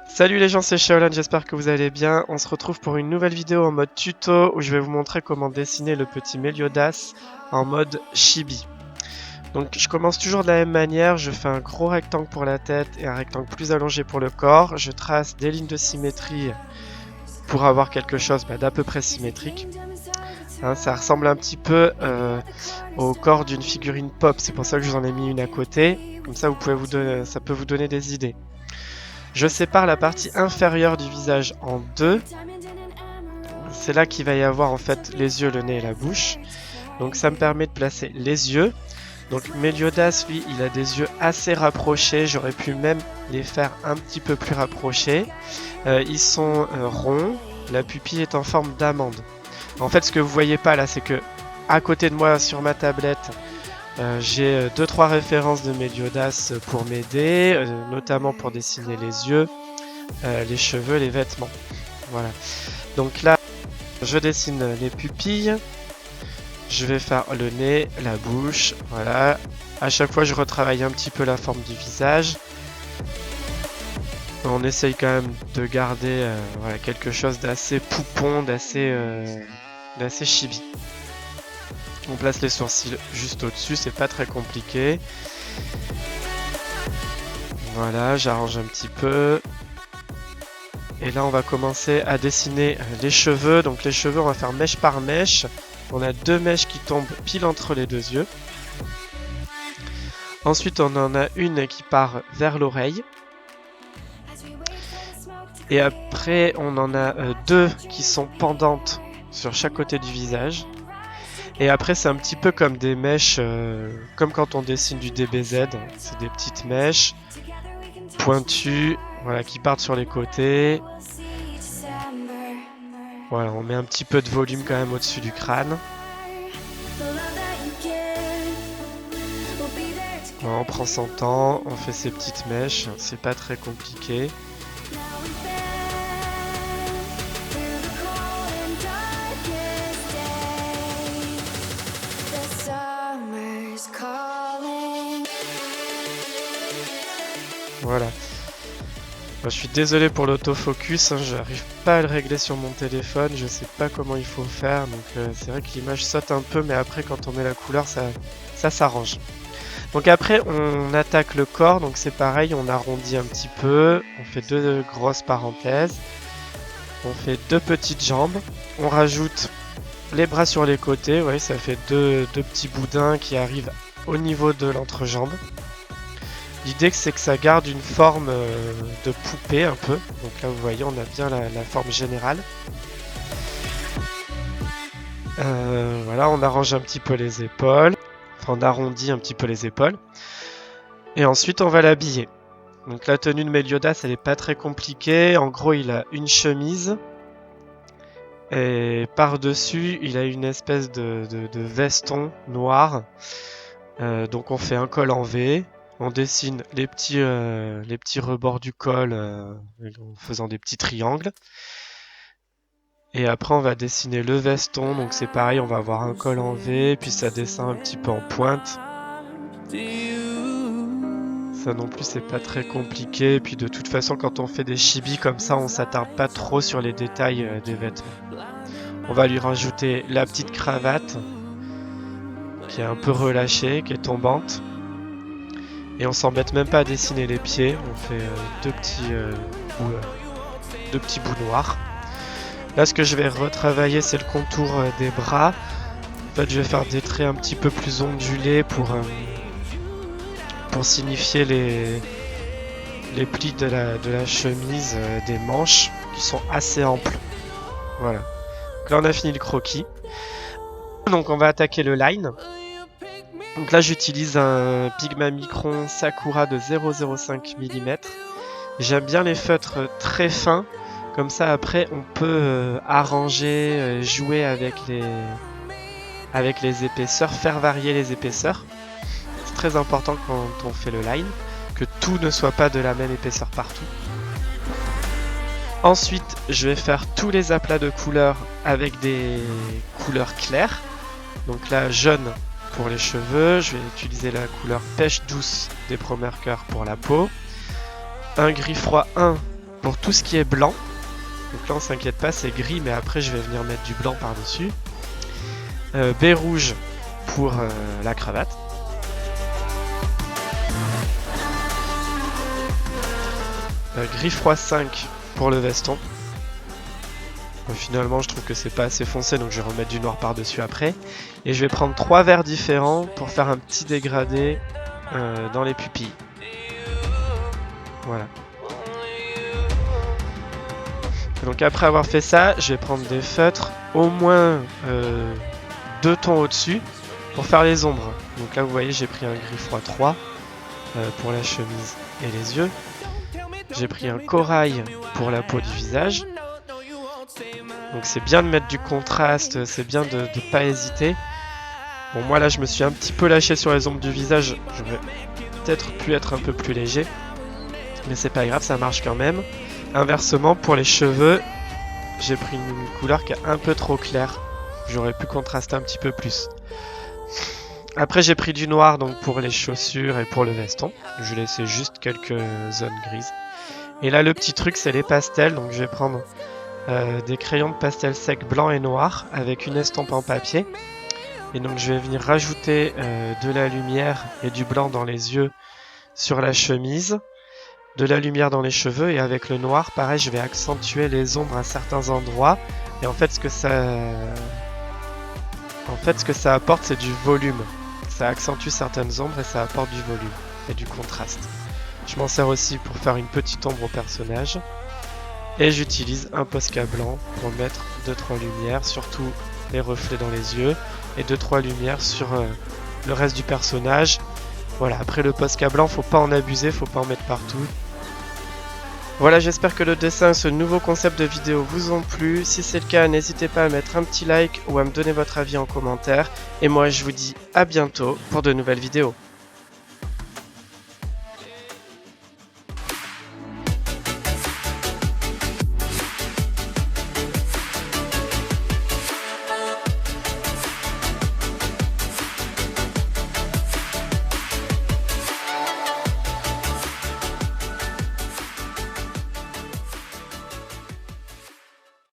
Salut les gens, c'est Shaolan, j'espère que vous allez bien. On se retrouve pour une nouvelle vidéo en mode tuto où je vais vous montrer comment dessiner le petit Meliodas en mode chibi. Donc je commence toujours de la même manière, je fais un gros rectangle pour la tête et un rectangle plus allongé pour le corps. Je trace des lignes de symétrie pour avoir quelque chose d'à peu près symétrique. Hein, ça ressemble un petit peu au corps d'une figurine pop, c'est pour ça que je vous en ai mis une à côté. Comme ça, ça peut vous donner des idées. Je sépare la partie inférieure du visage en deux. C'est là qu'il va y avoir en fait les yeux, le nez et la bouche. Donc ça me permet de placer les yeux. Donc Meliodas, lui, il a des yeux assez rapprochés. J'aurais pu même les faire un petit peu plus rapprochés. Ils sont ronds. La pupille est en forme d'amande. En fait, ce que vous voyez pas là, c'est que à côté de moi sur ma tablette, j'ai 2-3 références de Meliodas pour m'aider, notamment pour dessiner les yeux, les cheveux, les vêtements. Voilà. Donc là, je dessine les pupilles. Je vais faire le nez, la bouche. Voilà. À chaque fois, je retravaille un petit peu la forme du visage. On essaye quand même de garder voilà, quelque chose d'assez poupon, d'assez chibi. On place les sourcils juste au-dessus, c'est pas très compliqué. Voilà, j'arrange un petit peu. Et là, on va commencer à dessiner les cheveux. Donc les cheveux, on va faire mèche par mèche. On a 2 mèches qui tombent pile entre les 2 yeux. Ensuite, on en a une qui part vers l'oreille. Et après, on en a 2 qui sont pendantes sur chaque côté du visage. Et après, c'est un petit peu comme des mèches, comme quand on dessine du DBZ. C'est des petites mèches pointues, voilà, qui partent sur les côtés. Voilà, on met un petit peu de volume quand même au-dessus du crâne. Voilà, on prend son temps, on fait ses petites mèches, c'est pas très compliqué. Voilà. Je suis désolé pour l'autofocus, hein, j'arrive pas à le régler sur mon téléphone, je sais pas comment il faut faire, donc c'est vrai que l'image saute un peu, mais après quand on met la couleur, ça s'arrange. Donc après on attaque le corps, donc c'est pareil, on arrondit un petit peu, on fait 2 grosses parenthèses, on fait 2 petites jambes, on rajoute les bras sur les côtés, ouais, ça fait 2 petits boudins qui arrivent au niveau de l'entrejambe. L'idée c'est que ça garde une forme de poupée un peu. Donc là vous voyez on a bien la forme générale. Voilà, on arrange un petit peu les épaules. Enfin on arrondit un petit peu les épaules. Et ensuite on va l'habiller. Donc la tenue de Meliodas elle est pas très compliquée. En gros il a une chemise. Et par-dessus il a une espèce de veston noir. Donc on fait un col en V. On dessine les petits rebords du col en faisant des petits triangles. Et après on va dessiner le veston, donc c'est pareil, on va avoir un col en V, puis ça descend un petit peu en pointe. Ça non plus c'est pas très compliqué, et puis de toute façon quand on fait des chibis comme ça, on s'attarde pas trop sur les détails des vêtements. On va lui rajouter la petite cravate, qui est un peu relâchée, qui est tombante. Et on s'embête même pas à dessiner les pieds, on fait 2 petits bouts noirs. Là ce que je vais retravailler c'est le contour des bras. En fait je vais faire des traits un petit peu plus ondulés pour signifier les plis de la chemise, des manches qui sont assez amples. Voilà. Donc là on a fini le croquis. Donc on va attaquer le line. Donc là j'utilise un Pigma Micron Sakura de 0,05 mm. J'aime bien les feutres très fins, comme ça après on peut arranger, jouer avec les épaisseurs, faire varier les épaisseurs. C'est très important quand on fait le line, que tout ne soit pas de la même épaisseur partout. Ensuite, je vais faire tous les aplats de couleurs avec des couleurs claires. Donc là, jaune pour les cheveux, je vais utiliser la couleur pêche douce des Pro Markers pour la peau. Un gris froid 1 pour tout ce qui est blanc. Donc là, on s'inquiète pas, c'est gris, mais après, je vais venir mettre du blanc par-dessus. Baie rouge pour la cravate. Gris froid 5 pour le veston. Finalement, je trouve que c'est pas assez foncé, donc je vais remettre du noir par-dessus après. Et je vais prendre 3 verts différents pour faire un petit dégradé dans les pupilles. Voilà. Donc après avoir fait ça, je vais prendre des feutres au moins 2 tons au-dessus pour faire les ombres. Donc là, vous voyez, j'ai pris un gris froid 3 pour la chemise et les yeux. J'ai pris un corail pour la peau du visage. Donc c'est bien de mettre du contraste, c'est bien de ne pas hésiter. Bon, moi là je me suis un petit peu lâché sur les ombres du visage, j'aurais peut-être pu être un peu plus léger. Mais c'est pas grave, ça marche quand même. Inversement, pour les cheveux, j'ai pris une couleur qui est un peu trop claire. J'aurais pu contraster un petit peu plus. Après j'ai pris du noir donc pour les chaussures et pour le veston. Je vais laisser juste quelques zones grises. Et là le petit truc c'est les pastels, donc je vais prendre des crayons de pastel sec blanc et noir avec une estampe en papier. Et donc je vais venir rajouter de la lumière et du blanc dans les yeux sur la chemise, de la lumière dans les cheveux, et avec le noir pareil je vais accentuer les ombres à certains endroits. Et en fait ce que ça apporte c'est du volume. Ça accentue certaines ombres et ça apporte du volume et du contraste. Je m'en sers aussi pour faire une petite ombre au personnage. Et j'utilise un Posca blanc pour mettre 2-3 lumières, surtout les reflets dans les yeux, et 2-3 lumières sur le reste du personnage. Voilà, après le Posca blanc, faut pas en abuser, faut pas en mettre partout. Voilà, j'espère que le dessin et ce nouveau concept de vidéo vous ont plu. Si c'est le cas, n'hésitez pas à mettre un petit like ou à me donner votre avis en commentaire. Et moi, je vous dis à bientôt pour de nouvelles vidéos.